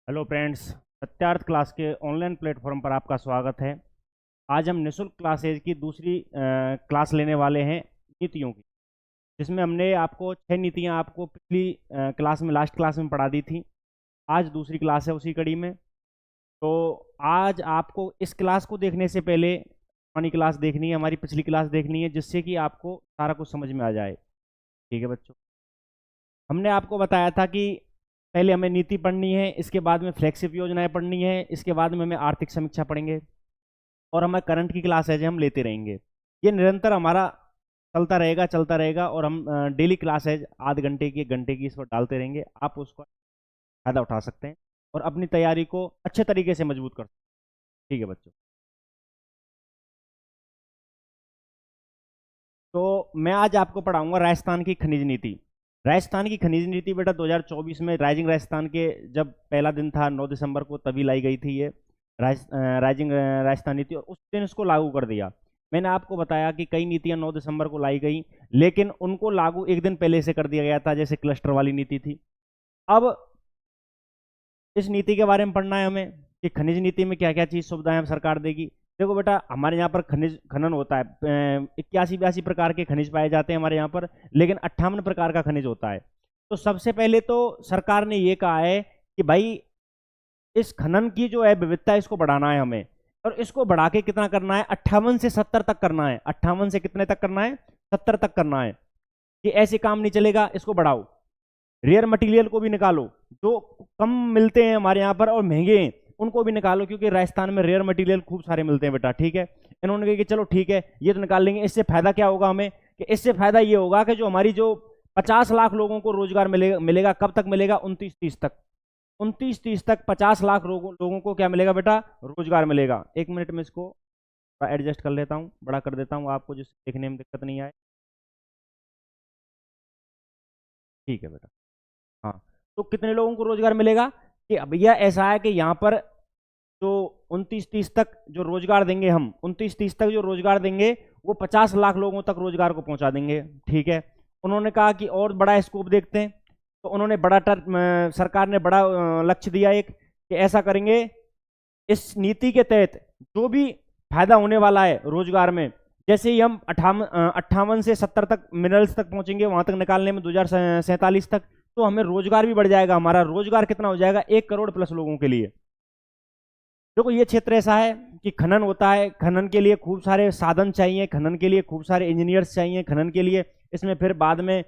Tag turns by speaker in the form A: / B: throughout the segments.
A: Hello friends, Satyarth class के online platform पर आपका स्वागत है। आज हम निःशुल्क क्लासेज की दूसरी क्लास लेने वाले हैं नीतियों की, जिसमें हमने आपको 6 नीतियां आपको पिछली क्लास में लास्ट क्लास में पढ़ा दी थी। आज दूसरी क्लास है उसी कड़ी में। तो आज आपको इस क्लास को देखने से पहले पुरानी क्लास देखनी है, हमारी पिछली क्लास देखनी है, जिससे कि आपको सारा कुछ समझ में आ जाए। ठीक है बच्चों, हमने आपको बताया था कि पहले हमें नीति पढ़नी है, इसके बाद में फ्लैगशिप योजनाएं पढ़नी है, इसके बाद में हमें आर्थिक समीक्षा पढ़ेंगे और हमें करंट की क्लास है जो हम लेते रहेंगे। ये निरंतर हमारा चलता रहेगा और हम डेली क्लास है आध घंटे की 1 घंटे की इस पर डालते रहेंगे। आप उसका फायदा उठा सकते हैं और अपनी तैयारी को अच्छे तरीके से मजबूत कर सकते हैं। ठीक है बच्चों, तो मैं आज आपको पढ़ाऊंगा राजस्थान की खनिज नीति। राजस्थान की खनिज नीति बेटा 2024 में राइजिंग राजस्थान के जब पहला दिन था 9 दिसंबर को, तभी लाई गई थी ये राइजिंग राजस्थान नीति, और उस दिन इसको लागू कर दिया। मैंने आपको बताया कि कई नीतियां 9 दिसंबर को लाई गई, लेकिन उनको लागू एक दिन पहले से कर दिया गया था, जैसे क्लस्टर वाली नीति थी। अब इस नीति के बारे में पढ़ना है हमें कि खनिज नीति में क्या क्या चीज सुविधाएं सरकार देगी। देखो बेटा, हमारे यहाँ पर खनिज खनन होता है, 81-82 प्रकार के खनिज पाए जाते हैं हमारे यहाँ पर, लेकिन 58 प्रकार का खनिज होता है। तो सबसे पहले तो सरकार ने ये कहा है कि भाई इस खनन की जो है विविधता, इसको बढ़ाना है हमें, और इसको बढ़ा के कितना करना है, 58 से 70 तक करना है। 58 से कितने तक करना है, 70 तक करना है। कि ऐसे काम नहीं चलेगा, इसको बढ़ाओ। रेयर मटेरियल को भी निकालो, जो कम मिलते हैं हमारे यहाँ पर और महंगे हैं उनको भी निकालो, क्योंकि राजस्थान में रेयर मटेरियल खूब सारे मिलते हैं बेटा। ठीक है, इन्होंने कहा कि चलो ठीक है, ये तो निकाल लेंगे। इससे फायदा क्या होगा हमें, कि इससे फायदा ये होगा कि जो हमारी जो 50 लाख लोगों को रोजगार मिलेगा कब तक मिलेगा, 29-30 तक। 29-30 तक 50 लाख लोगों को क्या मिलेगा बेटा, रोजगार मिलेगा। 1 मिनट में इसको एडजस्ट कर लेता हूँ, बड़ा कर देता हूँ आपको, जिससे देखने में दिक्कत नहीं आए। ठीक है बेटा। हाँ, तो कितने लोगों को रोजगार मिलेगा, कि भैया ऐसा है कि यहाँ पर जो 29-30 तक जो रोजगार देंगे, हम 29-30 तक जो रोजगार देंगे, वो 50 लाख लोगों तक रोजगार को पहुंचा देंगे। ठीक है, उन्होंने कहा कि और बड़ा स्कोप देखते हैं, तो उन्होंने सरकार ने बड़ा लक्ष्य दिया एक, कि ऐसा करेंगे इस नीति के तहत जो भी फायदा होने वाला है रोजगार में, जैसे ही हम 58 से 70 तक मिनरल्स तक पहुंचेंगे, वहां तक निकालने में 2047 तक, तो हमें रोजगार भी बढ़ जाएगा। हमारा रोजगार कितना हो जाएगा, 1 करोड़ प्लस लोगों के लिए। देखो, ये क्षेत्र ऐसा है कि खनन होता है, खनन के लिए खूब सारे साधन चाहिए, खनन के लिए खूब सारे इंजीनियर्स चाहिए, खनन के लिए इसमें फिर बाद में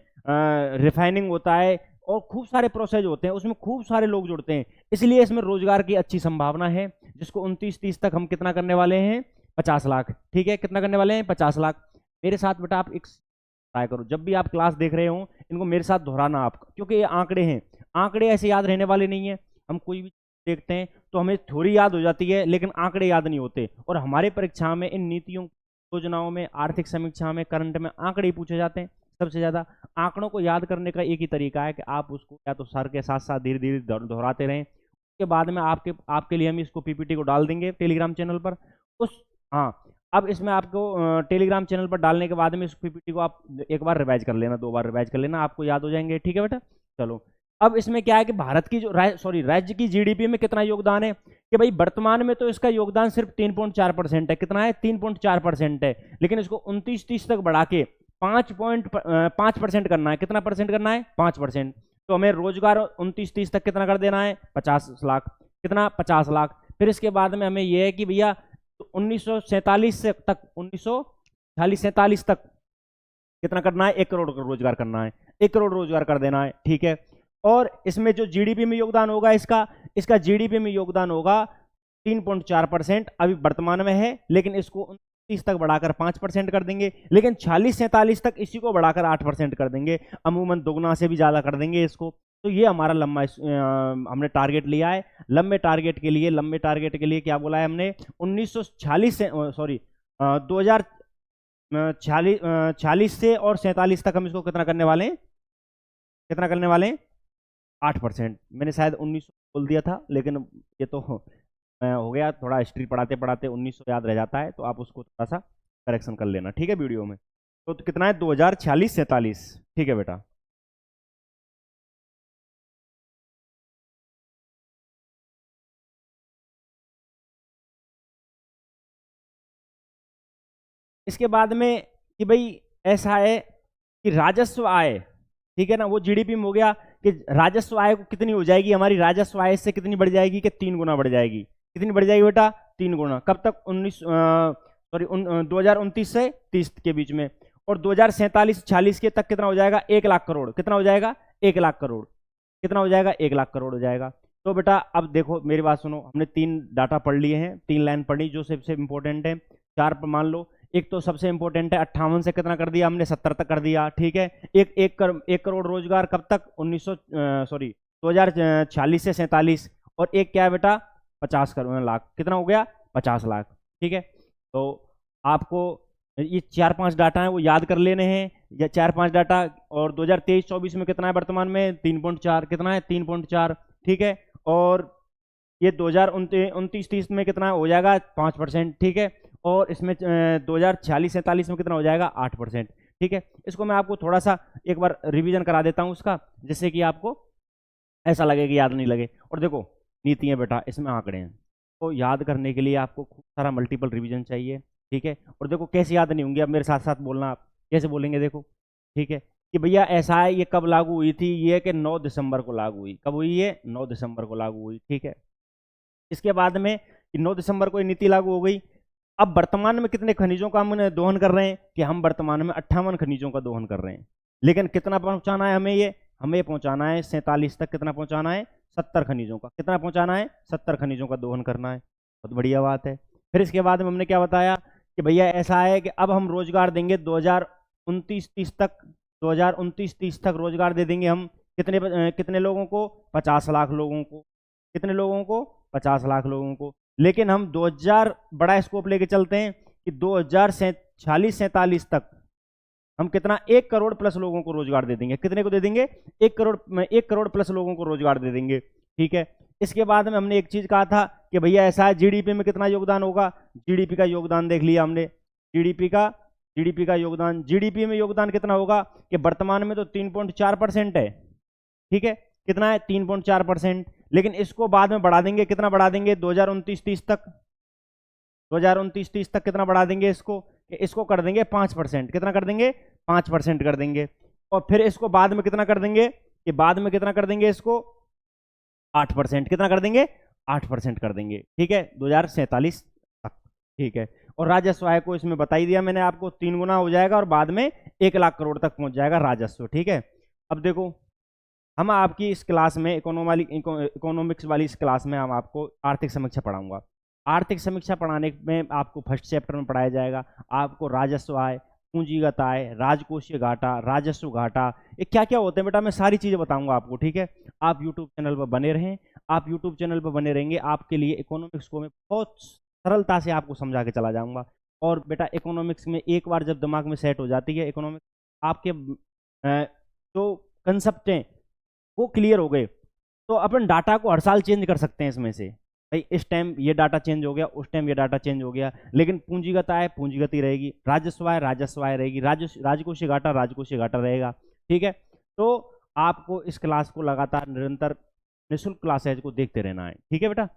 A: रिफाइनिंग होता है और खूब सारे प्रोसेस होते हैं, उसमें खूब सारे लोग जुड़ते हैं। इसलिए इसमें रोजगार की अच्छी संभावना है, जिसको 29-30 तक हम कितना करने वाले हैं, 50 लाख। ठीक है, कितना करने वाले हैं, 50 लाख। मेरे साथ बेटा आप एक ट्राई करो, जब भी आप क्लास देख रहे हो इनको मेरे साथ दोहराना आप, क्योंकि ये आंकड़े हैं। आंकड़े ऐसे याद रहने वाले नहीं है। हम कोई भी देखते हैं तो हमें थोड़ी याद हो जाती है, लेकिन आंकड़े याद नहीं होते। और हमारे परीक्षा में इन नीतियों, योजनाओं में, आर्थिक समीक्षा में, करंट में आंकड़े ही पूछे जाते हैं सबसे ज्यादा। आंकड़ों को याद करने का एक ही तरीका है कि आप उसको या तो सर के साथ साथ धीरे धीरे दोहराते रहें। उसके बाद में आपके आपके लिए हम इसको पीपीटी को डाल देंगे टेलीग्राम चैनल पर। उस हाँ, अब इसमें आपको टेलीग्राम चैनल पर डालने के बाद में इस पीपीटी को आप एक बार रिवाइज कर लेना, 2 बार रिवाइज कर लेना, आपको याद हो जाएंगे। ठीक है बेटा, चलो। अब इसमें क्या है कि भारत की जो राज्य की जीडीपी में कितना योगदान है, कि भाई वर्तमान में तो इसका योगदान सिर्फ 3.4% है। कितना है, 3.4% है, लेकिन इसको 29-30 तक बढ़ा के 5.5% करना है। कितना परसेंट करना है, 5%। तो हमें रोजगार 29-30 तक कितना कर देना है, 50 लाख। कितना, 50 लाख। फिर इसके बाद में हमें यह है कि भैया 1947 से तक, 1946-47 तक कितना करना है, 1 करोड़ रोजगार करना है, 1 करोड़ रोजगार कर देना है। ठीक है, और इसमें जो जीडीपी में योगदान होगा, इसका इसका जीडीपी में योगदान होगा 3.4%। अभी वर्तमान में है, लेकिन इसको 29 तक बढ़ाकर 5% कर देंगे, लेकिन 46-47 तक इसी को बढ़ाकर 8% कर देंगे, अमूमन दोगुना से भी ज्यादा कर देंगे इसको। तो ये हमारा लंबा हमने टारगेट लिया है। लंबे टारगेट के लिए क्या बोला है हमने, 1946 से, सॉरी, 2046 से और 47 तक हम इसको कितना करने वाले हैं, कितना करने वाले हैं, 8%। मैंने शायद 1900 बोल दिया था, लेकिन ये तो हो गया, थोड़ा हिस्ट्री पढ़ाते पढ़ाते 1900 याद रह जाता है, तो आप उसको थोड़ा सा करेक्शन कर लेना। ठीक है, वीडियो में। तो कितना है, 2046-47। ठीक है बेटा। इसके बाद में कि भाई ऐसा है कि राजस्व आय, ठीक है ना, वो जीडीपी में हो गया कि राजस्व आय को कितनी हो जाएगी, हमारी राजस्व आय से कितनी बढ़ जाएगी कि 3 गुना बढ़ जाएगी। कितनी बढ़ जाएगी बेटा? 3 गुना। कब तक? 2029 से 30 के बीच में। और 2047-46 के तक कितना हो जाएगा? 1 लाख करोड़। कितना हो जाएगा? 1 लाख करोड़। कितना हो जाएगा? 1 लाख करोड़ हो जाएगा। तो बेटा अब देखो मेरी बात सुनो, हमने 3 डाटा पढ़ लिए हैं, 3 लाइन पढ़ी जो सबसे इंपॉर्टेंट है, 4 पर मान लो। एक तो सबसे इंपॉर्टेंट है 58 से कितना कर दिया हमने? 70 तक कर दिया, ठीक है। एक करोड़ रोजगार कब तक? 2046 से 47। और एक क्या है बेटा? 50 करोड़ लाख। कितना हो गया? 50 लाख, ठीक है। तो आपको ये 4-5 डाटा है वो याद कर लेने हैं, या 4-5 डाटा। और 2023-24 में कितना है वर्तमान में? 3.4। कितना है? 3.4, ठीक है। और ये 2029-30 में कितना हो जाएगा? 5%, ठीक है। और इसमें 2046-47 में कितना हो जाएगा? 8%, ठीक है। इसको मैं आपको थोड़ा सा एक बार रिवीजन करा देता हूं उसका, जिससे कि आपको ऐसा लगे कि याद नहीं लगे। और देखो नीति है बेटा, इसमें आंकड़े हैं, तो याद करने के लिए आपको खूब सारा मल्टीपल रिवीजन चाहिए, ठीक है। और देखो कैसे याद नहीं होंगे, अब मेरे साथ साथ बोलना, आप कैसे बोलेंगे देखो, ठीक है। कि भैया ऐसा है, ये कब लागू हुई थी? ये कि 9 दिसंबर को लागू हुई। कब हुई? ये 9 दिसंबर को लागू हुई, ठीक है। इसके बाद में 9 दिसंबर को ये नीति लागू हो गई। अब वर्तमान में कितने खनिजों का हम दोहन कर रहे हैं? कि हम वर्तमान में 58 खनिजों का दोहन कर रहे हैं। लेकिन कितना पहुंचाना है हमें? ये हमें पहुंचाना है 47 तक। कितना पहुंचाना है? 70 खनिजों का। कितना पहुंचाना है? 70 खनिजों का दोहन करना है। बहुत बढ़िया बात है। फिर इसके बाद में हमने क्या बताया कि भैया ऐसा है कि अब हम रोजगार देंगे 2029-30 तक। 2029-30 तक रोजगार दे देंगे हम कितने लोगों को? 50 लाख लोगों को। कितने लोगों को? 50 लाख लोगों को। लेकिन हम 2000 बड़ा स्कोप लेके चलते हैं कि 2046-47 तक हम कितना? 1 करोड़ प्लस लोगों को रोजगार दे देंगे। कितने को दे देंगे? 1 करोड़ प्लस लोगों को रोजगार दे देंगे, ठीक है। इसके बाद में हमने एक चीज कहा था कि भैया ऐसा है, जीडीपी में कितना योगदान होगा? जीडीपी का योगदान देख लिया हमने। जीडीपी का योगदान, जीडीपी में योगदान कितना होगा? कि वर्तमान में तो 3.4% है, ठीक है। कितना है? 3.4%। लेकिन इसको बाद में बढ़ा देंगे। कितना बढ़ा देंगे? 2029-30 तक। 2029-30 तक कितना बढ़ा देंगे इसको? इसको कर देंगे 5%। कितना कर देंगे? 5% कर देंगे। और फिर इसको बाद में कितना कर देंगे? कि बाद में कितना कर देंगे इसको? 8%। कितना कर देंगे? 8% कर देंगे, ठीक है, 2047 तक, ठीक है। और राजस्व आय को इसमें बता ही दिया मैंने आपको, 3 गुना हो जाएगा और बाद में 1 लाख करोड़ तक पहुंच जाएगा राजस्व, ठीक है। अब देखो हम आपकी इस क्लास में इकोनॉमिक्स वाली इस क्लास में हम आपको आर्थिक समीक्षा पढ़ाऊंगा। आर्थिक समीक्षा पढ़ाने में आपको फर्स्ट चैप्टर में पढ़ाया जाएगा आपको राजस्व आय, पूंजीगत आय, राजकोषीय घाटा, राजस्व घाटा, ये क्या क्या होते हैं बेटा, मैं सारी चीजें बताऊंगा आपको, ठीक है। आप यूट्यूब चैनल पर बने रहें। आप यूट्यूब चैनल पर बने रहेंगे, आपके लिए इकोनॉमिक्स को मैं बहुत सरलता से आपको समझा के चला जाऊंगा। और बेटा इकोनॉमिक्स में एक बार जब दिमाग में सेट हो जाती है इकोनॉमिक्स, आपके जो कंसेप्ट हैं वो क्लियर हो गए, तो अपन डाटा को हर साल चेंज कर सकते हैं इसमें से। भाई इस टाइम ये डाटा चेंज हो गया, उस टाइम ये डाटा चेंज हो गया, लेकिन पूंजीगत आय पूंजीगत ही रहेगी, राजस्व आय राजस्व आय रहेगी, राजकोषीय घाटा रहेगा, ठीक है। तो आपको इस क्लास को लगातार निरंतर निःशुल्क क्लासेज को देखते रहना है, ठीक है बेटा।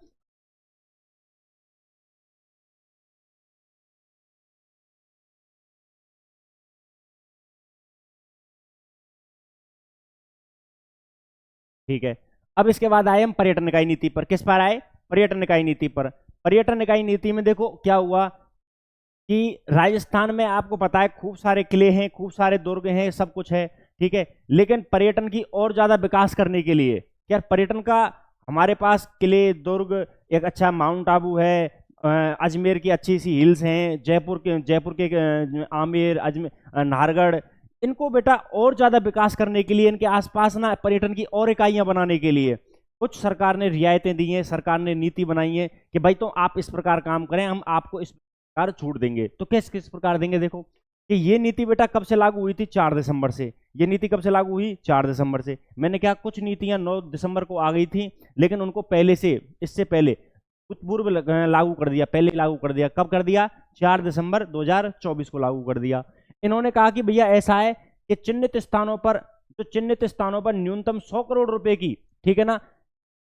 A: ठीक है। अब इसके बाद आए हम पर्यटन इकाई नीति पर। किस पर आए? पर्यटन इकाई नीति पर। पर्यटन इकाई नीति में देखो क्या हुआ कि राजस्थान में आपको पता है खूब सारे किले हैं, खूब सारे दुर्ग हैं, सब कुछ है, ठीक है। लेकिन पर्यटन की और ज्यादा विकास करने के लिए क्या पर्यटन का, हमारे पास किले दुर्ग, एक अच्छा माउंट आबू है, अजमेर की अच्छी सी हिल्स हैं, जयपुर के आमेर, अजमेर, नाहरगढ़, इनको बेटा और ज्यादा विकास करने के लिए इनके आसपास ना पर्यटन की और इकाइयां बनाने के लिए कुछ सरकार ने रियायतें दी हैं, सरकार ने नीति बनाई है कि भाई तो आप इस प्रकार काम करें, हम आपको इस प्रकार छूट देंगे। तो किस किस प्रकार देंगे? देखो कि ये नीति बेटा कब से लागू हुई थी? 4 दिसंबर से। ये नीति कब से लागू हुई? 4 दिसंबर से। मैंने क्या, कुछ नीतियां 9 दिसंबर को आ गई थी, लेकिन उनको पहले से, इससे पहले कुछ पूर्व लागू कर दिया, पहले लागू कर दिया। कब कर दिया? 4 दिसंबर 2024 को लागू कर दिया। इन्होंने कहा कि भैया ऐसा है कि चिन्हित स्थानों पर न्यूनतम 100 करोड़ रुपए की, ठीक है ना,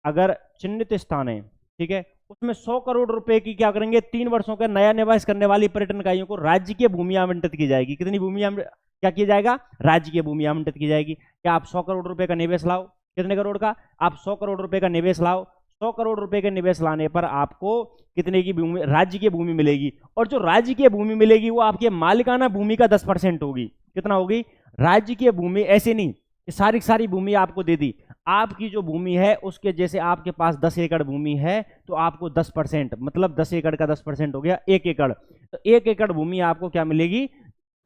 A: अगर चिन्हित स्थान है, ठीक है, उसमें 100 करोड़ रुपए की क्या करेंगे, 3 वर्षों का नया निवेश करने वाली पर्यटन इकाइयों को राज्य की भूमि आवंटित की जाएगी। कितनी भूमि क्या किया जाएगा, राज्य की भूमि आवंटित की जाएगी। क्या आप 100 करोड़ रुपए का निवेश लाओ, कितने करोड़ का, आप 100 करोड़ रुपए का निवेश लाओ, 100 करोड़ रुपए के निवेश लाने पर आपको कितने की भूमि, राज्य की भूमि मिलेगी। और जो राज्य की भूमि मिलेगी वो आपके मालिकाना भूमि का 10% होगी। कितना होगी, राज्य की भूमि, ऐसे नहीं कि सारी सारी भूमि आपको दे दी, आपकी जो भूमि है उसके, जैसे आपके पास 10 एकड़ भूमि है तो आपको 10%, मतलब 10 एकड़ का 10% हो गया 1 एकड़, तो 1 एकड़ भूमि आपको क्या मिलेगी,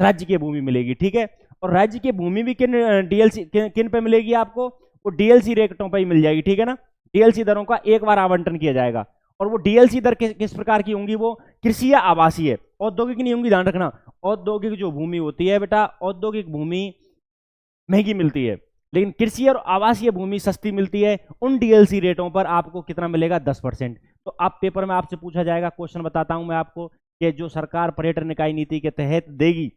A: राज्य की भूमि मिलेगी। ठीक है, और राज्य की भूमि भी किन डीएलसी किन पे मिलेगी आपको, वो डीएलसी रेटों पर ही मिल जाएगी। ठीक है ना, डीएलसी दरों का एक बार आवंटन किया जाएगा। और वो डीएलसी दर किस प्रकार की होंगी, वो कृषि या आवासीय, औद्योगिक नहीं होंगी, ध्यान रखना। औद्योगिक जो भूमि होती है बेटा, औद्योगिक भूमि महंगी मिलती है, लेकिन कृषि और आवासीय भूमि सस्ती मिलती है। उन डीएलसी रेटों पर आपको कितना मिलेगा, 10%। तो आप पेपर में आपसे पूछा जाएगा, क्वेश्चन बताता हूं मैं आपको, कि जो सरकार पर्यटन इकाई नीति के तहत देगी,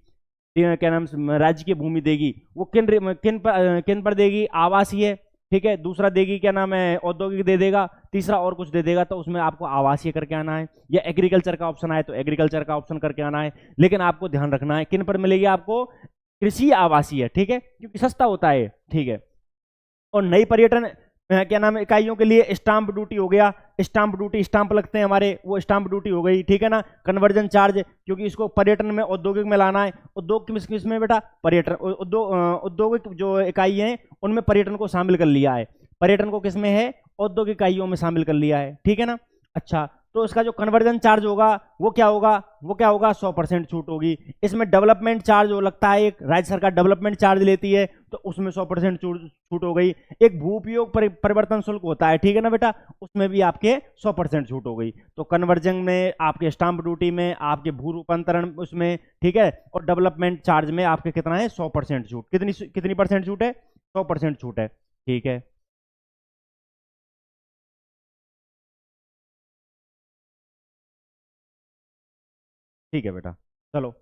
A: क्या नाम से, राज्य की भूमि देगी, वो किन पर देगी, आवासीय, ठीक है, दूसरा देगी क्या नाम है, औद्योगिक दे देगा, तीसरा और कुछ दे देगा, तो उसमें आपको आवासीय करके आना है, या एग्रीकल्चर का ऑप्शन आए तो एग्रीकल्चर का ऑप्शन करके आना है। लेकिन आपको ध्यान रखना है किन पर मिलेगी आपको, कृषि आवासीय, ठीक है, क्योंकि सस्ता होता है, ठीक है। और नई पर्यटन क्या नाम है इकाइयों के लिए स्टाम्प ड्यूटी हो गया, स्टाम्प ड्यूटी, स्टाम्प लगते हैं हमारे, वो स्टाम्प ड्यूटी हो गई, ठीक है ना। कन्वर्जन चार्ज, क्योंकि इसको पर्यटन में, औद्योगिक में लाना है, उद्योग किस किस में बेटा, पर्यटन, औद्योगिक जो इकाई है उनमें पर्यटन को शामिल कर लिया है, पर्यटन को किसमें है, औद्योगिक इकाइयों में शामिल कर लिया है, ठीक है ना। अच्छा, तो इसका जो कन्वर्जन चार्ज होगा वो क्या होगा, वो क्या होगा, 100% छूट होगी। इसमें डेवलपमेंट चार्ज जो लगता है, एक राज्य सरकार डेवलपमेंट चार्ज लेती है, तो उसमें 100% छूट हो गई। एक भू उपयोग परिवर्तन शुल्क होता है, ठीक है ना बेटा, उसमें भी आपके 100% छूट हो गई। तो कन्वर्जन में, आपके स्टाम्प ड्यूटी में, आपके भू रूपांतरण उसमें, ठीक है, और डेवलपमेंट चार्ज में आपके कितना है, 100% छूट। कितनी कितनी परसेंट छूट है, 100% छूट है, ठीक है। ठीक है बेटा, चलो।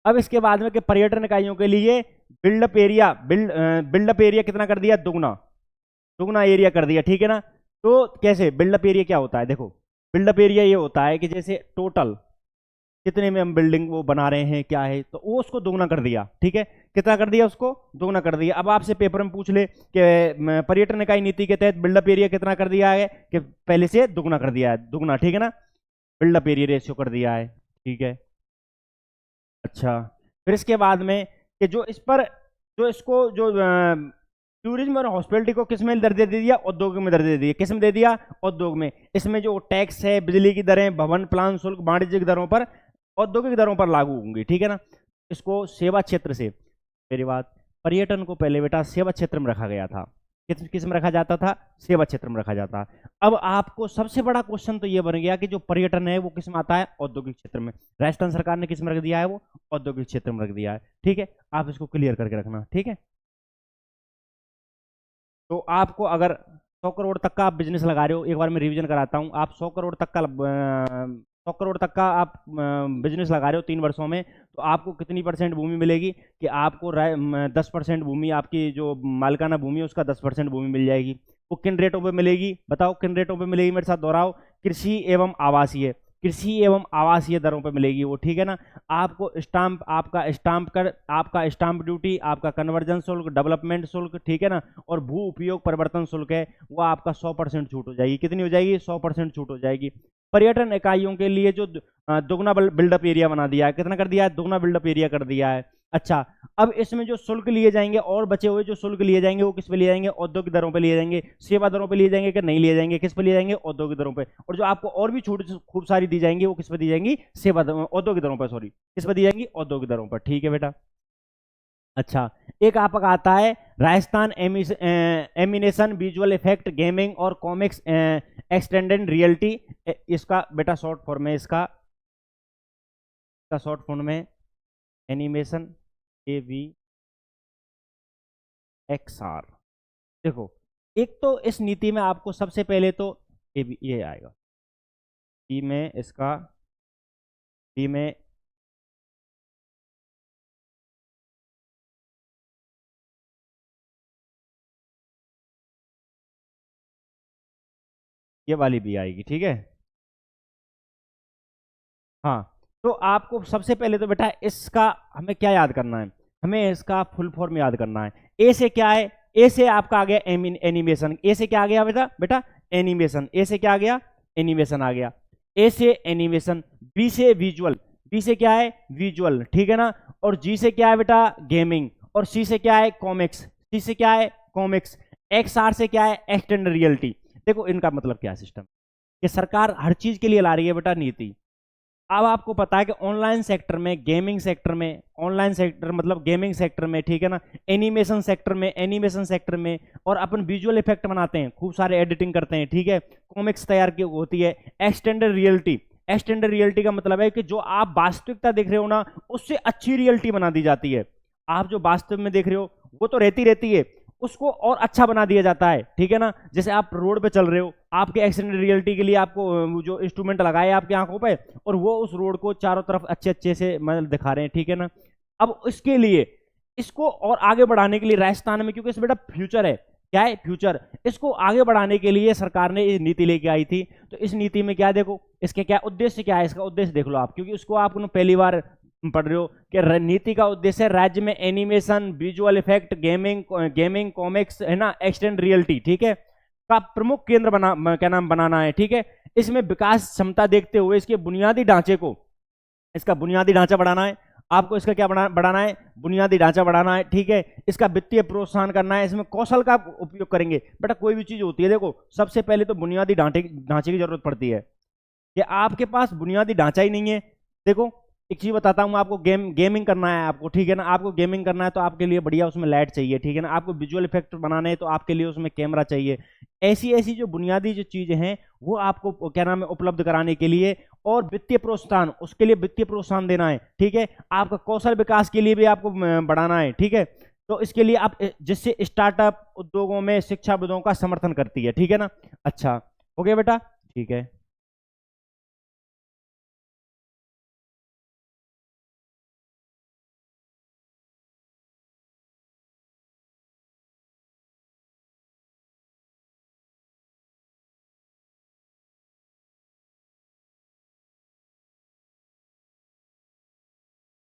A: अब इसके बाद में कि पर्यटन इकाइयों के लिए बिल्डअप एरिया कितना कर दिया, दुगना, दुगना एरिया कर दिया, ठीक है ना। तो कैसे बिल्डअप एरिया क्या होता है, देखो, बिल्डअप एरिया ये होता है कि जैसे टोटल कितने में हम बिल्डिंग वो बना रहे हैं, क्या है, तो वो उसको दोगुना कर दिया, ठीक है। कितना कर दिया, उसको दोगुना कर दिया। अब आपसे पेपर में पूछ ले कि पर्यटन इकाई नीति के तहत बिल्डअप एरिया कितना कर दिया है, कि पहले से दुगुना कर दिया है, दुगुना, ठीक है ना, बिल्डअप एरिया रेशियो कर दिया है, ठीक है। अच्छा, फिर इसके बाद में कि जो इस पर, जो इसको, जो टूरिज्म और हॉस्पिटलिटी को किस में दर्जा दे दिया, औद्योगिक में दर्जा दे दिया, किस में दे दिया, उद्योग में। इसमें जो टैक्स है, बिजली की दरें, भवन प्लान शुल्क, वाणिज्यिक दरों पर, औद्योगिक दरों पर लागू होंगी, ठीक है ना। इसको सेवा क्षेत्र से, मेरी बात, पर्यटन को पहले बेटा सेवा क्षेत्र में रखा गया था, किस किस में रखा जाता था, सेवा क्षेत्र में रखा जाता। अब आपको सबसे बड़ा क्वेश्चन तो ये बन गया कि जो पर्यटन है वो किस में आता है, औद्योगिक क्षेत्र में। राजस्थान सरकार ने किस में रख दिया है, वो औद्योगिक क्षेत्र में रख दिया है, ठीक है। आप इसको क्लियर करके रखना, ठीक है। तो आपको अगर 100 करोड़ तक का आप बिजनेस लगा रहे हो, एक बार मैं रिवीजन कराता हूँ, आप 100 करोड़ तक का 100 करोड़ तक का आप बिजनेस लगा रहे हो 3 वर्षों में, तो आपको कितनी परसेंट भूमि मिलेगी, कि आपको 10% भूमि, आपकी जो मालिकाना भूमि है उसका 10% भूमि मिल जाएगी। वो किन रेटों पे मिलेगी, बताओ किन रेटों पे मिलेगी, मेरे साथ दोहराओ, कृषि एवं आवासीय, कृषि एवं आवासीय दरों पे मिलेगी वो, ठीक है ना। आपको स्टाम्प, आपका स्टाम्प ड्यूटी, आपका कन्वर्जन शुल्क, डेवलपमेंट शुल्क, ठीक है ना, और भू उपयोग परिवर्तन शुल्क है, वो आपका 100% छूट हो जाएगी। कितनी हो जाएगी, 100% छूट हो जाएगी। पर्यटन इकाइयों के लिए जो दुगना बिल्डअप एरिया बना दिया है, कितना कर दिया है, दुगना बिल्डअप एरिया कर दिया है। अच्छा, अब इसमें जो शुल्क लिए जाएंगे, और बचे हुए जो शुल्क लिए जाएंगे वो किस पे लिए जाएंगे, औद्योगिक दरों पे लिए जाएंगे, सेवा दरों पे लिए जाएंगे, कि नहीं लिए जाएंगे, किस पे लिए जाएंगे, औद्योगिक दरों पे। और जो आपको और भी छूट खूब सारी दी जाएंगी वो किस पे दी जाएंगी, औद्योगिक दरों पर, सॉरी, किस पे दी जाएंगी, औद्योगिक दरों पर, ठीक है बेटा। अच्छा, एक आपका आता है Rajasthan animation visual effect gaming और कॉमिक्स एक्सटेंडेड रियलिटी, इसका बेटा शॉर्ट फॉर्म है, इसका शॉर्ट फॉर्म में एनिमेशन, AVXR। देखो, एक तो इस नीति में आपको सबसे पहले तो ये आएगा, बी में इसका, बी में ये वाली भी आएगी, ठीक है। हाँ, तो आपको सबसे पहले तो बेटा इसका हमें क्या याद करना है, हमें इसका फुल फॉर्म याद करना है। ए से क्या है, ए से आपका आ गया एनिमेशन, ए से क्या आ गया बेटा, बेटा एनिमेशन, ए से क्या आ गया, एनिमेशन आ गया, ए से एनिमेशन, बी से विजुअल, बी से क्या है, विजुअल, ठीक है ना, और जी से क्या है बेटा, गेमिंग, और सी से क्या है, कॉमिक्स, सी से क्या है, कॉमिक्स, एक्स आर से क्या है, एक्सटेंड रियलिटी। देखो इनका मतलब क्या है सिस्टम, कि सरकार हर चीज के लिए ला रही है बेटा नीति। अब आपको पता है कि ऑनलाइन सेक्टर में, गेमिंग सेक्टर में, ऑनलाइन सेक्टर मतलब गेमिंग सेक्टर में, ठीक है ना, एनिमेशन सेक्टर में, एनिमेशन सेक्टर में, और अपन विजुअल इफेक्ट बनाते हैं, खूब सारे एडिटिंग करते हैं, ठीक है, कॉमिक्स तैयार की होती है, एक्सटेंडेड रियलिटी, एक्सटेंडेड रियलिटी का मतलब है कि जो आप वास्तविकता देख रहे हो ना, उससे अच्छी रियलिटी बना दी जाती है। आप जो वास्तव में देख रहे हो वो तो रहती रहती है, उसको और अच्छा बना दिया जाता है, ठीक है ना। जैसे आप रोड पे चल रहे हो, आपके एक्सटेंडेड रियलिटी के लिए आपको जो इंस्ट्रूमेंट लगाए आपकी आंखों पे, और वो उस रोड को चारों तरफ अच्छे अच्छे से मतलब दिखा रहे हैं, ठीक है ना। अब इसके लिए इसको और आगे बढ़ाने के लिए राजस्थान में, क्योंकि इसमें बेटा फ्यूचर है, क्या है, फ्यूचर, इसको आगे बढ़ाने के लिए सरकार ने ये नीति लेके आई थी। तो इस नीति में क्या, देखो इसके क्या उद्देश्य क्या है, इसका उद्देश्य देख लो आप, क्योंकि उसको आप पहली बार पढ़ रहे हो कि नीति का उद्देश्य राज्य में animation, visual effect, gaming comics है ना, एक्सटेंड रियलिटी, ठीक है, का प्रमुख केंद्र क्या नाम बनाना है, ठीक है। इसमें विकास क्षमता देखते हुए इसके बुनियादी ढांचे को, इसका बुनियादी ढांचा बढ़ाना है, आपको इसका क्या बढ़ाना है, बुनियादी ढांचा बढ़ाना है, ठीक है। इसका वित्तीय प्रोत्साहन करना है, इसमें कौशल का उपयोग करेंगे। बेटा कोई भी चीज होती है, देखो सबसे पहले तो बुनियादी ढांचे की जरूरत पड़ती है, कि आपके पास बुनियादी ढांचा ही नहीं है। देखो एक चीज बताता हूँ आपको, गेमिंग करना है आपको, ठीक है ना, आपको गेमिंग करना है तो आपके लिए बढ़िया उसमें लाइट चाहिए, ठीक है ना, आपको विजुअल इफेक्ट बनाने हैं तो आपके लिए उसमें कैमरा चाहिए। ऐसी ऐसी जो बुनियादी जो चीजें हैं वो आपको क्या नाम है उपलब्ध कराने के लिए, और वित्तीय प्रोत्साहन, उसके लिए वित्तीय प्रोत्साहन देना है, ठीक है। आपका कौशल विकास के लिए भी आपको बढ़ाना है, ठीक है। तो इसके लिए आप, जिससे स्टार्टअप उद्योगों में शिक्षाविदों का समर्थन करती है, ठीक है ना। अच्छा हो गया बेटा, ठीक है।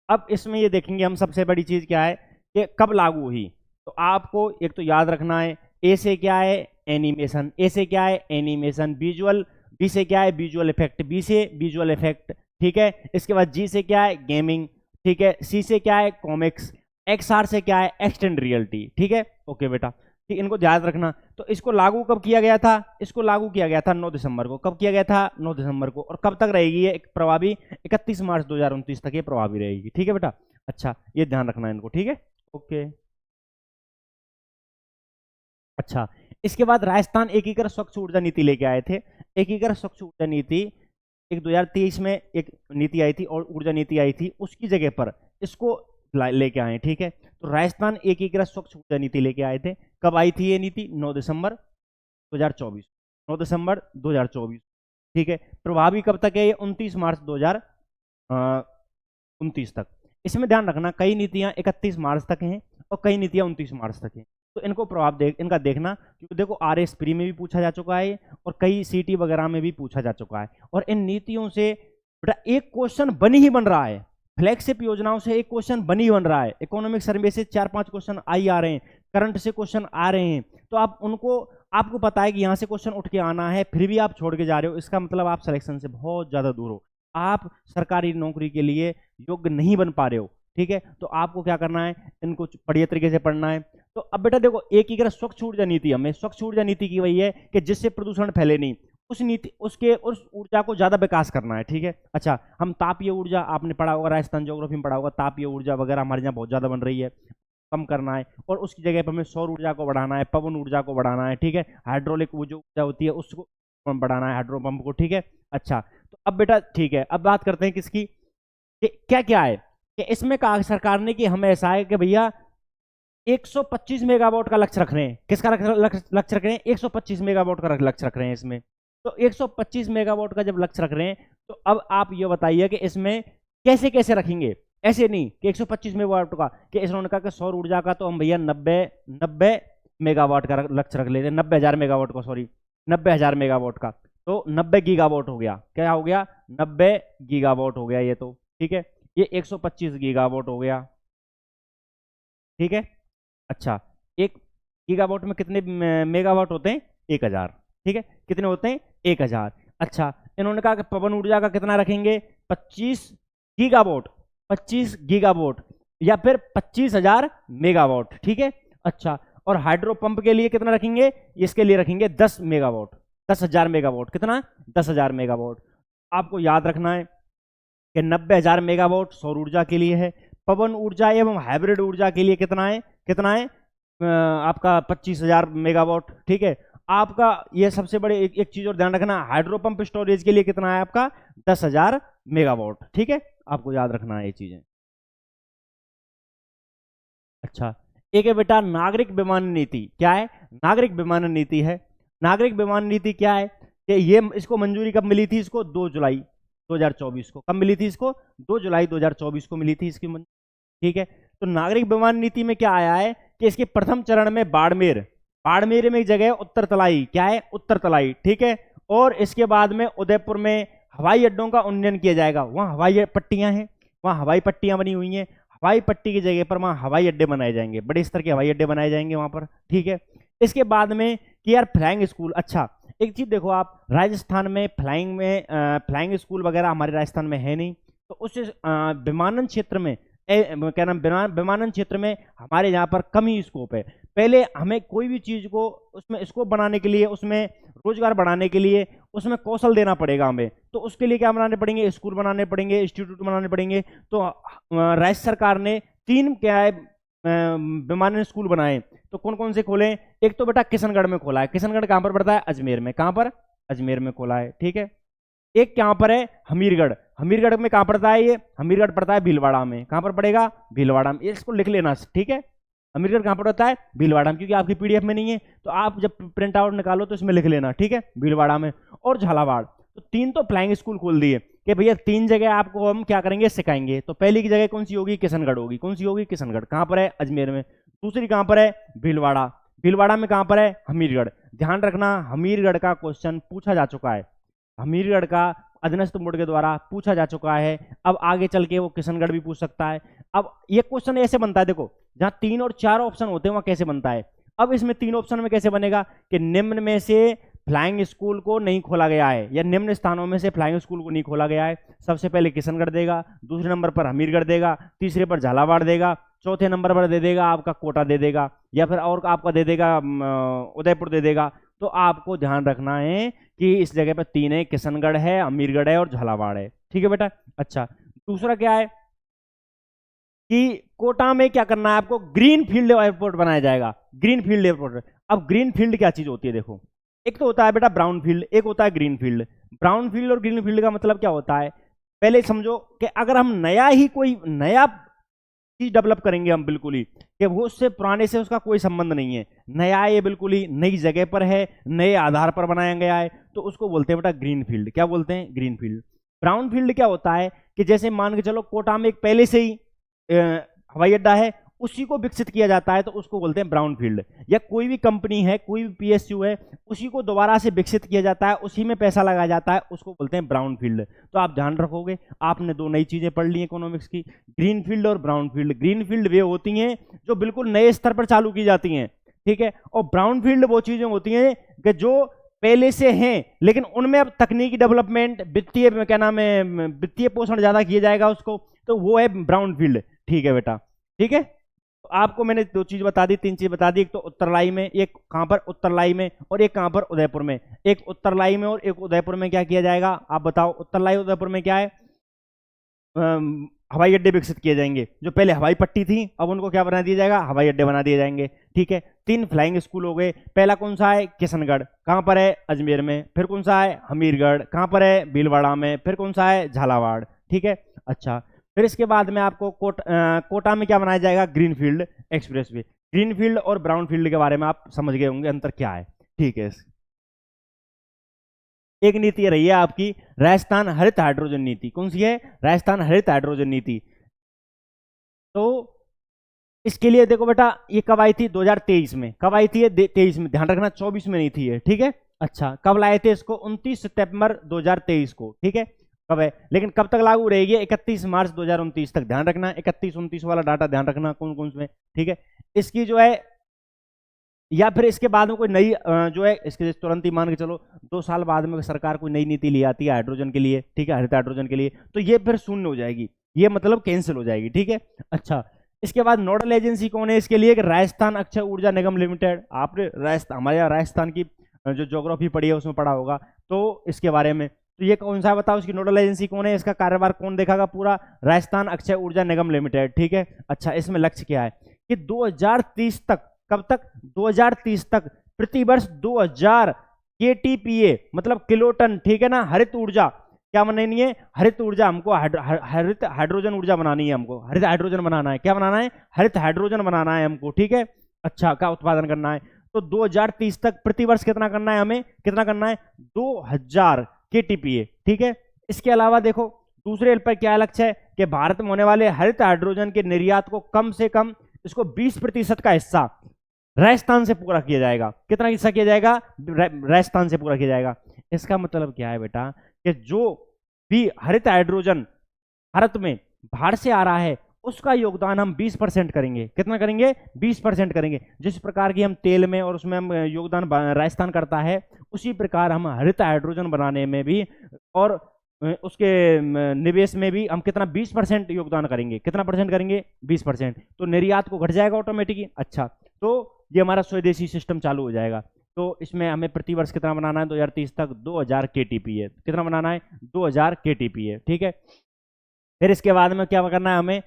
A: अब इसमें ये देखेंगे हम, सबसे बड़ी चीज क्या है कि कब लागू हुई। तो आपको एक तो याद रखना है, ए से क्या है, एनिमेशन, ए से क्या है, एनिमेशन, विजुअल, बी से क्या है, विजुअल इफेक्ट, बी से विजुअल इफेक्ट, ठीक है। इसके बाद जी से क्या है, गेमिंग, ठीक है, सी से क्या है, कॉमिक्स, एक्स आर से क्या है, एक्सटेंड रियलिटी, ठीक है। ओके बेटा, ठीक, इनको याद रखना। तो इसको लागू कब किया गया था, इसको लागू किया गया था 9 दिसंबर को। कब किया गया था, 9 दिसंबर को। और कब तक रहेगी ये प्रभावी, 31 मार्च 2029 तक ये प्रभावी रहेगी, ठीक है बेटा। अच्छा ये ध्यान रखना है इनको, ठीक है, ओके। अच्छा इसके बाद राजस्थान एकीकृत स्वच्छ ऊर्जा नीति लेके आए थे। एकीकृत स्वच्छ ऊर्जा नीति एक 2023 में एक नीति आई थी, और ऊर्जा नीति आई थी, उसकी जगह पर इसको लेके आए, ठीक है। तो राजस्थान एकीकृत स्वच्छ ऊर्जा नीति लेके आए थे। कब आई थी ये नीति, 9 दिसंबर 2024, 9 दिसंबर 2024, ठीक है। प्रभावी कब तक है ये, 29 मार्च 2029 तक। इसमें ध्यान रखना कई नीतियां 31 मार्च तक हैं और कई नीतियां 29 मार्च तक हैं। तो इनको प्रभाव इनका देखना, क्योंकि देखो RS प्री में भी पूछा जा चुका है और कई CT वगैरह में भी पूछा जा चुका है। और इन नीतियों से बेटा एक क्वेश्चन बन ही बन रहा है, फ्लैगशिप योजनाओं से एक क्वेश्चन बन ही बन रहा है। इकोनॉमिक सर्वे से 4-5 क्वेश्चन आ रहे हैं, करंट से क्वेश्चन आ रहे हैं। तो आप उनको, आपको पता है कि यहाँ से क्वेश्चन उठ के आना है, फिर भी आप छोड़ के जा रहे हो, इसका मतलब आप सिलेक्शन से बहुत ज्यादा दूर हो, आप सरकारी नौकरी के लिए योग्य नहीं बन पा रहे हो, ठीक है। तो आपको क्या करना है, इनको बढ़िया तरीके से पढ़ना है। तो अब बेटा देखो, एकीकृत स्वच्छ ऊर्जा नीति, हमें स्वच्छ ऊर्जा नीति की वही है कि जिससे प्रदूषण फैले नहीं, उस नीति उस ऊर्जा को ज्यादा विकास करना है, ठीक है। अच्छा हम तापीय ऊर्जा, आपने पढ़ा होगा राजस्थान ज्योग्राफी में पढ़ा होगा, तापीय ऊर्जा वगैरह हमारे यहाँ बहुत ज्यादा बन रही है, कम करना है। और उसकी जगह पर हमें सौर ऊर्जा को बढ़ाना है, पवन ऊर्जा को बढ़ाना है, ठीक है। हाइड्रोलिक जो ऊर्जा होती है उसको बढ़ाना है, हाइड्रो पंप को, ठीक है। अच्छा तो अब बेटा ठीक है, अब बात करते हैं किसकी, क्या क्या है कि इसमें कहा सरकार ने कि हमें ऐसा है कि भैया 125 मेगावाट का लक्ष्य रख रहे हैं। किसका लक्ष्य रख रहे हैं, 125 मेगावाट का लक्ष्य रख रहे हैं इसमें। तो 125 मेगावाट का जब लक्ष्य रख रहे हैं, तो अब आप ये बताइए कि इसमें कैसे कैसे रखेंगे। ऐसे नहीं कि 125 मेगावाट का, कि इन्होंने कहा कि सौर ऊर्जा का तो हम भैया 90 मेगावाट का लक्ष्य रख लेते हैं, 90,000 मेगावाट का, सॉरी 90,000 मेगावाट का। तो 90 गीगावाट हो गया। क्या हो गया? 90 गीगावाट हो गया ये तो, ठीक है। ये 125 गीगावाट हो गया, ठीक है। अच्छा, एक गीगावाट में कितने मेगावाट होते हैं? 1000, ठीक है। कितने होते हैं? 1000। अच्छा, इन्होंने कहा कि पवन ऊर्जा का कितना रखेंगे? 25 गीगावाट, 25 गीगावाट या फिर 25,000 मेगावाट, ठीक है। अच्छा, और हाइड्रो पंप के लिए कितना रखेंगे? इसके लिए रखेंगे 10 मेगावाट, 10,000 मेगावाट। कितना? 10,000 मेगावाट। आपको याद रखना है कि 90,000 मेगावाट सौर ऊर्जा के लिए है। पवन ऊर्जा एवं हाइब्रिड ऊर्जा के लिए कितना है? कितना है? आपका 25,000 मेगावाट, ठीक है। आपका ये सबसे बड़े एक चीज और ध्यान रखना, हाइड्रो पंप स्टोरेज के लिए कितना है आपका? 10,000 मेगावाट, ठीक है। आपको याद रखना है ये चीजें। अच्छा, एक है बेटा नागरिक विमानन नीति। क्या है? नागरिक विमानन नीति है। नागरिक विमानन नीति क्या है कि ये इसको मंजूरी कब मिली थी? इसको 2 जुलाई 2024 को। कब मिली थी इसको? 2 जुलाई 2024 को मिली थी इसकी मंजूरी, ठीक है। तो नागरिक विमानन नीति में क्या आया है कि इसके प्रथम चरण में बाड़मेर, बाड़मेर में एक जगह है उत्तर तलाई। क्या है? उत्तर तलाई, ठीक है। और इसके बाद में उदयपुर में हवाई अड्डों का उन्नयन किया जाएगा। वहां हवाई पट्टियां हैं, वहां हवाई पट्टियां बनी हुई हैं। हवाई पट्टी की जगह पर वहां हवाई अड्डे बनाए जाएंगे, बड़े स्तर के हवाई अड्डे बनाए जाएंगे वहां पर, ठीक है। इसके बाद में कि यार फ्लाइंग स्कूल। अच्छा, एक चीज देखो, आप राजस्थान में फ्लाइंग स्कूल वगैरह हमारे राजस्थान में है नहीं, तो उस विमानन क्षेत्र में क्या नाम, विमानन क्षेत्र में हमारे यहाँ पर कम ही स्कोप है। पहले हमें कोई भी चीज को उसमें स्कोप बनाने के लिए, उसमें रोजगार बढ़ाने के लिए उसमें कौशल देना पड़ेगा हमें। तो उसके लिए क्या बनाने पड़ेंगे? स्कूल बनाने पड़ेंगे, इंस्टीट्यूट बनाने पड़ेंगे। तो राज्य सरकार ने 3 क्या है विमानन स्कूल बनाए। तो कौन कौन से खोले? एक तो बेटा किशनगढ़ में खोला है। किशनगढ़ कहां पर पड़ता है? अजमेर में। कहां पर? अजमेर में खोला है, ठीक है। एक कहां पर है? हमीरगढ़। हमीरगढ़ में कहां पड़ता है ये? हमीरगढ़ पड़ता है भीलवाड़ा में। कहां पर पड़ेगा? भीलवाड़ा में। इसको लिख लेना, ठीक है। हमीरगढ़ कहां पड़ता है? भीलवाड़ा में, क्योंकि आपकी पीडीएफ में नहीं है तो आप जब प्रिंट आउट निकालो तो इसमें लिख लेना, ठीक है। भीलवाड़ा में और झालावाड़। तो 3 तो फ्लाइंग स्कूल खोल दिए कि भैया 3 जगह आपको हम क्या करेंगे? सिखाएंगे। तो पहली की जगह कौन सी होगी? किशनगढ़ होगी। कौन सी होगी? किशनगढ़। कहां पर है? अजमेर में। दूसरी कहां पर है? भीलवाड़ा। भीलवाड़ा में कहां पर है? हमीरगढ़। ध्यान रखना, हमीरगढ़ का क्वेश्चन पूछा जा चुका है। हमीरगढ़ का अधीनस्थ बोर्ड के द्वारा पूछा जा चुका है। अब आगे चल के वो किशनगढ़ भी पूछ सकता है। अब ये क्वेश्चन ऐसे बनता है, देखो जहां 3 और 4 ऑप्शन होते हैं वहां कैसे बनता है। अब इसमें 3 ऑप्शन में कैसे बनेगा कि निम्न में से फ्लाइंग स्कूल को नहीं खोला गया है, या निम्न स्थानों में से फ्लाइंग स्कूल को नहीं खोला गया है। सबसे पहले किशनगढ़ देगा, दूसरे नंबर पर हमीरगढ़ देगा, तीसरे पर झालावाड़ देगा, चौथे नंबर पर दे देगा आपका कोटा दे देगा, या फिर और आपका दे देगा उदयपुर दे देगा। तो आपको ध्यान रखना है कि इस जगह पर 3 है, किशनगढ़ है, अमीरगढ़ है और झालावाड़ है, ठीक है बेटा। अच्छा, दूसरा क्या है कि कोटा में क्या करना है आपको? ग्रीन फील्ड एयरपोर्ट बनाया जाएगा। Green field airport. अब ग्रीन फील्ड क्या चीज होती है? देखो, एक तो होता है बेटा ब्राउन फील्ड, एक होता है ग्रीन फील्ड। ब्राउन फील्ड और ग्रीन फील्ड का मतलब क्या होता है? पहले समझो कि अगर हम कोई नया चीज डेवलप करेंगे हम, बिल्कुल ही कि वो उससे पुराने से उसका कोई संबंध नहीं है, नया ये बिल्कुल ही नई जगह पर है, नए आधार पर बनाया गया है, तो उसको बोलते हैं बेटा ग्रीन फील्ड। क्या बोलते हैं? Green field. ब्राउन फील्ड क्या होता है कि जैसे मान के चलो कोटा में एक पहले से ही हवाई अड्डा है, उसी को विकसित किया जाता है तो उसको बोलते हैं ब्राउन फील्ड। या कोई भी कंपनी है, कोई भी पीएसयू है, उसी को दोबारा से विकसित किया जाता है, उसी में पैसा लगाया जाता है, उसको बोलते हैं ब्राउन फील्ड। तो आप ध्यान रखोगे, आपने 2 नई चीजें पढ़ ली इकोनॉमिक्स की, ग्रीन फील्ड और ब्राउन फील्ड। ग्रीन फील्ड वे होती हैं जो बिल्कुल नए स्तर पर चालू की जाती हैं, ठीक है। और ब्राउन फील्ड वो चीजें होती हैं कि जो पहले से हैं लेकिन उनमें अब तकनीकी डेवलपमेंट, वित्तीय क्या नाम है, वित्तीय पोषण ज्यादा किया जाएगा उसको, तो वो है ब्राउन फील्ड, ठीक है बेटा, ठीक है। तो आपको मैंने 2 चीज बता दी, 3 चीज बता दी। एक तो उत्तरलाई में, एक कहां पर? उत्तरलाई में, और एक कहां पर? उदयपुर में। एक उत्तरलाई में और एक उदयपुर में क्या किया जाएगा? आप बताओ। उत्तरलाई उदयपुर में क्या है? हवाई अड्डे विकसित किए जाएंगे। जो पहले हवाई पट्टी थी अब उनको क्या बना दिया जाएगा? हवाई अड्डे बना दिए जाएंगे, ठीक है। 3 फ्लाइंग स्कूल हो गए। पहला कौन सा है? किशनगढ़। कहां पर है? अजमेर में। फिर कौन सा है? हमीरगढ़। कहां पर है? भीलवाड़ा में। फिर कौन सा है? झालावाड़, ठीक है। अच्छा, फिर इसके बाद में आपको कोटा में क्या बनाया जाएगा? Green field expressway. Green field और ब्राउन फील्ड के बारे में आप समझ गए होंगे अंतर क्या है, ठीक है। एक नीति रही है आपकी राजस्थान हरित हाइड्रोजन नीति। कौन सी है? राजस्थान हरित हाइड्रोजन नीति। तो इसके लिए देखो बेटा, ये कब आई थी? 2023 में। कब आई थी ये? 23 में। ध्यान रखना 24 में नहीं थी ये, ठीक है। अच्छा, कब लाए थे इसको? 29 सितंबर 2023 को, ठीक है। कब है, लेकिन कब तक लागू रहेगी? 31 मार्च 2029 तक। ध्यान रखना 31-29 वाला डाटा ध्यान रखना कौन कौन से, ठीक है। इसकी जो है, या फिर इसके बाद में कोई नई जो है, इसके तुरंत ही मान के चलो 2 साल बाद में सरकार कोई नई नीति ले आती है हाइड्रोजन के लिए, ठीक है, हरित हाइड्रोजन के लिए, तो ये फिर शून्य हो जाएगी, ये मतलब कैंसिल हो जाएगी, ठीक है। अच्छा, इसके बाद नोडल एजेंसी कौन है इसके लिए? कि राजस्थान अक्षय ऊर्जा निगम लिमिटेड। आपने राजस्थान, हमारे यहाँ राजस्थान की जो ज्योग्राफी पढ़ी है उसमें पढ़ा होगा, तो इसके बारे में, तो ये कौन सा बताओ, इसकी नोडल एजेंसी कौन है, इसका कार्यभार कौन देखेगा? पूरा राजस्थान अक्षय ऊर्जा निगम लिमिटेड, ठीक है। अच्छा, इसमें लक्ष्य क्या है कि 2030 तक, कब तक? 2030 तक प्रतिवर्ष 2000 KTPA मतलब किलोटन, ठीक है ना, हरित ऊर्जा क्या बनानी है? हरित ऊर्जा, हमको हरित हाइड्रोजन ऊर्जा बनानी है, हमको हरित हाइड्रोजन बनाना है। क्या बनाना है? हरित हाइड्रोजन बनाना है हमको, ठीक है। अच्छा, का उत्पादन करना है, तो 2030 तक प्रतिवर्ष कितना करना है हमें? कितना करना है? 2000 KTPA, ठीक है। इसके अलावा देखो दूसरे पर क्या लक्ष्य है कि भारत में होने वाले हरित हाइड्रोजन के निर्यात को कम से कम इसको 20% का हिस्सा राजस्थान से पूरा किया जाएगा। कितना हिस्सा किया जाएगा? राजस्थान से पूरा किया जाएगा। इसका मतलब क्या है बेटा कि जो भी हरित हाइड्रोजन भारत में बाहर से आ रहा है उसका योगदान हम 20% करेंगे। कितना करेंगे? 20% करेंगे। जिस प्रकार की हम तेल में और उसमें हम योगदान राजस्थान करता है, उसी प्रकार हम हरित हाइड्रोजन बनाने में भी और उसके निवेश में भी हम कितना? 20% योगदान करेंगे। कितना परसेंट करेंगे? 20%। तो निर्यात को घट जाएगा ऑटोमेटिकली। अच्छा, तो ये हमारा स्वदेशी सिस्टम चालू हो जाएगा। तो इसमें हमें प्रतिवर्ष कितना बनाना है? 2030 तक 2000 KTPA। कितना बनाना है? 2000 KTPA, ठीक है। फिर इसके बाद में क्या करना है हमें?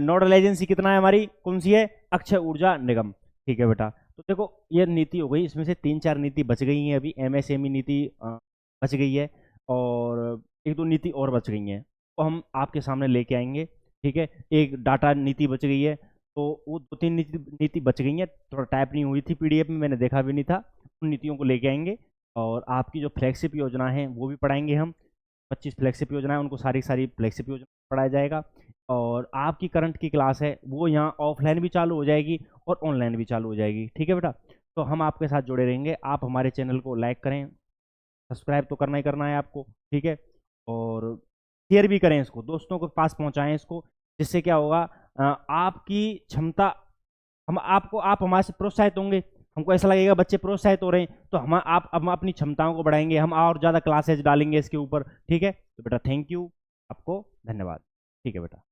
A: नोडल एजेंसी कितना है हमारी? कौन सी है? अक्षय ऊर्जा निगम, ठीक है बेटा। तो देखो ये नीति हो गई, इसमें से 3-4 नीति बच गई हैं अभी। MSME नीति बच गई है और 1-2 नीति और बच गई हैं, तो हम आपके सामने लेके आएंगे, ठीक है। एक डाटा नीति बच गई है, तो वो 2-3 नीति बच गई हैं, थोड़ा टाइप नहीं हुई थी PDF में, मैंने देखा भी नहीं था। उन नीतियों को लेके आएंगे और आपकी जो फ्लैगशिप योजना है वो भी पढ़ाएंगे हम। 25 फ्लैगशिप योजना है, उनको सारी फ्लैगशिप योजना पढ़ाया जाएगा। और आपकी करंट की क्लास है वो यहाँ ऑफलाइन भी चालू हो जाएगी और ऑनलाइन भी चालू हो जाएगी, ठीक है बेटा। तो हम आपके साथ जुड़े रहेंगे। आप हमारे चैनल को लाइक करें, सब्सक्राइब तो करना ही करना है आपको, ठीक है। और शेयर भी करें, इसको दोस्तों के पास पहुंचाएं इसको, जिससे क्या होगा, आपकी क्षमता, आप हमारे से प्रोत्साहित होंगे। हमको ऐसा लगेगा बच्चे प्रोत्साहित हो रहे हैं, तो हम अपनी क्षमताओं को बढ़ाएंगे, हम और ज़्यादा क्लासेज डालेंगे इसके ऊपर, ठीक है। तो बेटा थैंक यू, आपको धन्यवाद, ठीक है बेटा।